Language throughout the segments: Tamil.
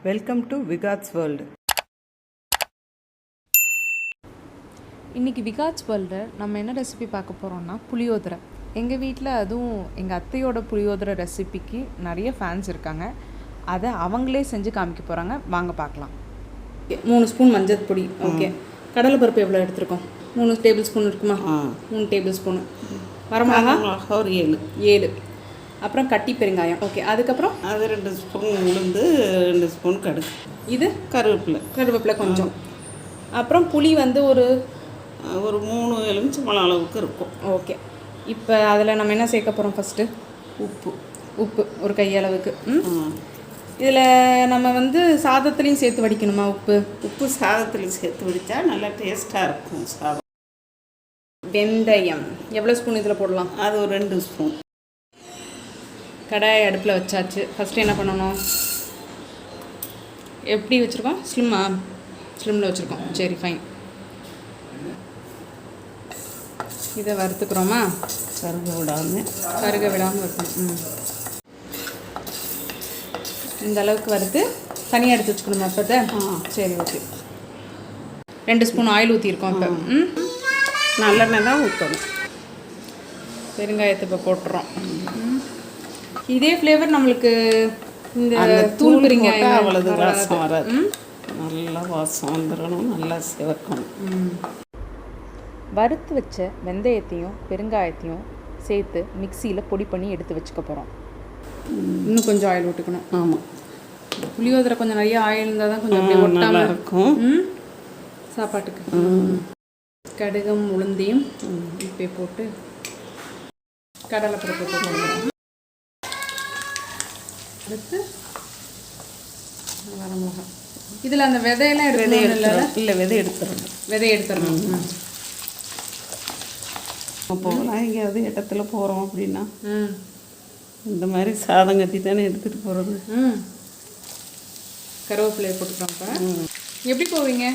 Welcome to விகாத்ஸ் world. இன்றைக்கி விகாத்ஸ் வேர்ல்டில் நம்ம என்ன ரெசிபி பார்க்க போகிறோம்னா புளியோதரை. எங்கள் வீட்டில் அதுவும் எங்கள் அத்தையோட புளியோதரை ரெசிபிக்கு நிறைய ஃபேன்ஸ் இருக்காங்க. அதை அவங்களே செஞ்சு காமிக்க போகிறாங்க, வாங்க பார்க்கலாம். 3 ஸ்பூன் மஞ்சள் பொடி. ஓகே, கடலைப்பருப்பு எவ்வளோ எடுத்துருக்கோம்? 3 டேபிள் ஸ்பூன் இருக்குமா? 3 டேபிள் ஸ்பூனு. வரமிளகா ஒரு 7. அப்புறம் கட்டி பெருங்காயம். ஓகே, அதுக்கப்புறம் அது 2 ஸ்பூன் உளுந்து, 2 ஸ்பூன் கடுகு, இது கருவேப்பிலை கொஞ்சம். அப்புறம் புளி வந்து ஒரு 3 எலுமிச்சம்பழம் அளவுக்கு இருக்கும். ஓகே, இப்போ அதில் நம்ம என்ன சேர்க்க போகிறோம்? ஃபஸ்ட்டு உப்பு ஒரு கையளவுக்கு. இதில் நம்ம வந்து சாதத்துலேயும் சேர்த்து வடிக்கணுமா? உப்பு சாதத்துலேயும் சேர்த்து வடித்தா நல்லா டேஸ்ட்டாக இருக்கும் சாதம். வெந்தயம் எவ்வளோ ஸ்பூன் இதில் போடலாம்? அது ஒரு 2 ஸ்பூன். கடாயை அடுப்பில் வச்சாச்சு. ஃபஸ்ட்டு என்ன பண்ணணும்? எப்படி வச்சுருக்கோம்? ஸ்லிம்மில் வச்சுருக்கோம். சரி, ஃபைன். இதை வறுத்துக்கிறோமா? கருக விடாமல் வறுக்கணும். இந்த அளவுக்கு வறுத்து தனியாக எடுத்து வச்சுக்கணுமா? அப்போ சரி, ஓகே. 2 spoon oil ஊற்றிருக்கோம். இப்போ நல்லெண்ணெய் தான் ஊற்றணும். பெருங்காயத்தை இப்போ போட்டுறோம். இதே ஃப்ளேவர் நம்மளுக்கு இந்த தூள் பெருங்காயம் அவ்வளவு வாசம் வராது. நல்லா வாசம் வந்துடணும், நல்லா சிவக்கணும். வறுத்து வச்ச வெந்தயத்தையும் பெருங்காயத்தையும் சேர்த்து மிக்சியில் பொடி பண்ணி எடுத்து வச்சுக்க போகிறோம். இன்னும் கொஞ்சம் ஆயில் விட்டுக்கணும். ஆமாம், புளியோதரை கொஞ்சம் நிறைய ஆயில் இருந்தால் தான் கொஞ்சம் அப்படியே ஒட்டாமல் இருக்கும் சாப்பாட்டுக்கு. கடுகும் உளுந்தையும் இப்போ போட்டு கடலைப்பருப்பு போட்டு அடுத்து வரமிளகா. இதில் அந்த விதையெல்லாம் இல்லை, விதை எடுத்துடணும். போகலாம் எங்கேயாவது இடத்துல போகிறோம் அப்படின்னா இந்த மாதிரி சாதம் கட்டி தானே எடுத்துகிட்டு போகிறது. கருவேப்பிலையை போட்டுக்கிறோம். இப்போ எப்படி போவீங்க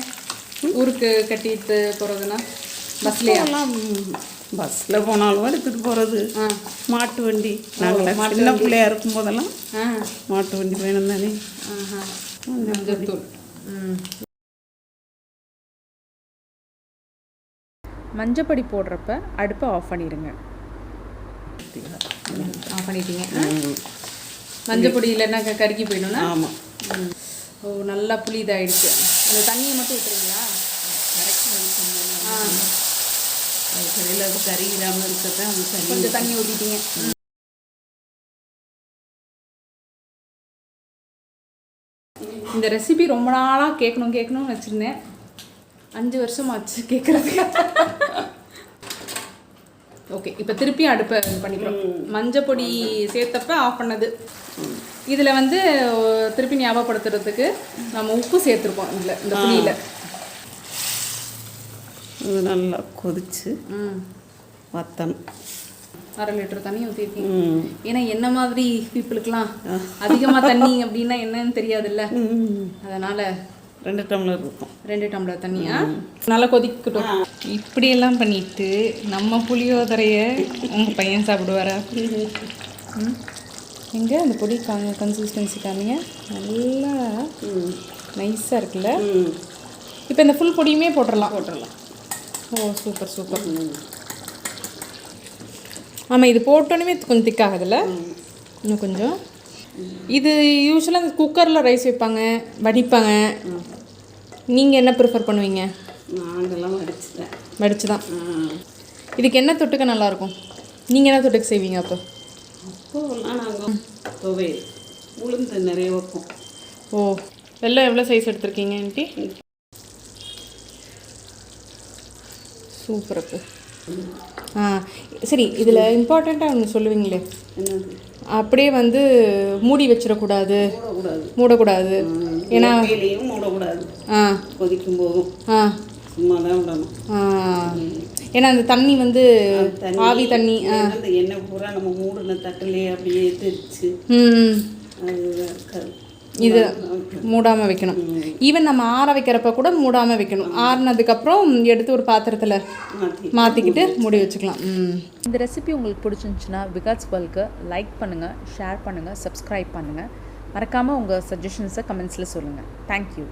ஊருக்கு கட்டிட்டு போகிறதுனா? பஸ்ஸில் போனாலும் எடுத்துகிட்டு போகிறது. மாட்டு வண்டி, நாங்கள் சின்ன பிள்ளையாக இருக்கும் போதெல்லாம் மாட்டு வண்டி வேணும் தானே. மஞ்சத்தூள். மஞ்சப்பொடி போடுறப்ப அடுப்பை ஆஃப் பண்ணிடுங்க. ஆஃப் பண்ணிட்டீங்க. மஞ்சப்பொடி இல்லைன்னா கருகி போயிடும்னா? ஆமாம். ஓ, நல்லா புளி இதாகிடுச்சு. அந்த தண்ணியை மட்டும் ஊற்றுறீங்களா? அது கடையில் அது கறியிடாமல் இருக்கிறதான் அந்த தண்ணி. கொஞ்சம் தண்ணி ஊற்றிட்டீங்க. இந்த ரெசிபி ரொம்ப நாளாக கேட்கணும்னு வச்சுருந்தேன். 5 வருஷம் ஆச்சு கேட்குறது. ஓகே, இப்போ திருப்பி அடுப்பை பண்ணிக்கிறோம். மஞ்சள் பொடி சேர்த்தப்ப ஆஃப் பண்ணது. இதில் வந்து திருப்பி ஞாபகப்படுத்துறதுக்கு நம்ம உப்பு சேர்த்துருக்கோம். இதில் இந்த புளியில் அது நல்லா கொதிச்சு வத்தணும். 1/2 லிட்டர் தண்ணி ஊற்றிருக்கீங்க. ஏன்னா என்ன மாதிரி பீப்புளுக்கெலாம் அதிகமாக தண்ணி அப்படின்னா என்னன்னு தெரியாதுல்ல, அதனால் 2 டம்ளர் இருக்கும். 2 டம்ளர் தண்ணியா நல்லா கொதிக்கட்டும். இப்படியெல்லாம் பண்ணிட்டு நம்ம புளியோதரையை உங்கள் பையன் சாப்பிடுவாரா? எங்கே அந்த பொடி கன்சிஸ்டன்சி காமிங்க. நல்லா நைஸாக இருக்குல்ல. இப்போ இந்த ஃபுல் பொடியுமே போட்டுடலாம். ஓ, சூப்பர். ஆமாம், இது போட்டோன்னே கொஞ்சம் திக்காகுதுல்ல. இன்னும் கொஞ்சம். இது யூஸ்வலாக இந்த குக்கரில் ரைஸ் வைப்பாங்க, வடிப்பாங்க. நீங்கள் என்ன ப்ரிஃபர் பண்ணுவீங்க? நாங்கள்லாம் வடிச்சு தான். இதுக்கு என்ன தொட்டுக்க நல்லாயிருக்கும்? நீங்கள் என்ன தொட்டுக்க செய்வீங்க? அப்போலாம் நாங்கள் துவையல், உளுந்து நிறைய வைப்போம். ஓ, வெள்ளம் எவ்வளோ சைஸ் எடுத்துருக்கீங்க ஆண்டி? சூப்பர். அப்போ சரி, இதில் இம்பார்ட்டண்ட்டாக ஒன்று சொல்லுவீங்களே, அப்படியே வந்து மூடி வச்சிடக்கூடாது, மூடக்கூடாது. ஏன்னா மூடக்கூடாது. கொதிக்கும் போதும் சும்மா தான் விடணும். ஏன்னா அந்த தண்ணி வந்து ஆவி தண்ணி, அந்த எண்ணெய் பூரா நம்ம மூடின தட்டிலே அப்படியே தெரிச்சு அது இருக்காது. இது மூடாமல் வைக்கணும். ஈவன் நம்ம ஆற வைக்கிறப்ப கூட மூடாமல் வைக்கணும். ஆறினதுக்கப்புறம் எடுத்து ஒரு பாத்திரத்தில் மாற்றிக்கிட்டு மூடி வச்சுக்கலாம். இந்த ரெசிபி உங்களுக்கு பிடிச்சிருந்துச்சுன்னா விகாத்ஸ் வேர்ல்டுக்கு லைக் பண்ணுங்கள், ஷேர் பண்ணுங்கள், சப்ஸ்கிரைப் பண்ணுங்கள். மறக்காமல் உங்கள் சஜஷன்ஸை கமெண்ட்ஸில் சொல்லுங்கள். தேங்க்யூ.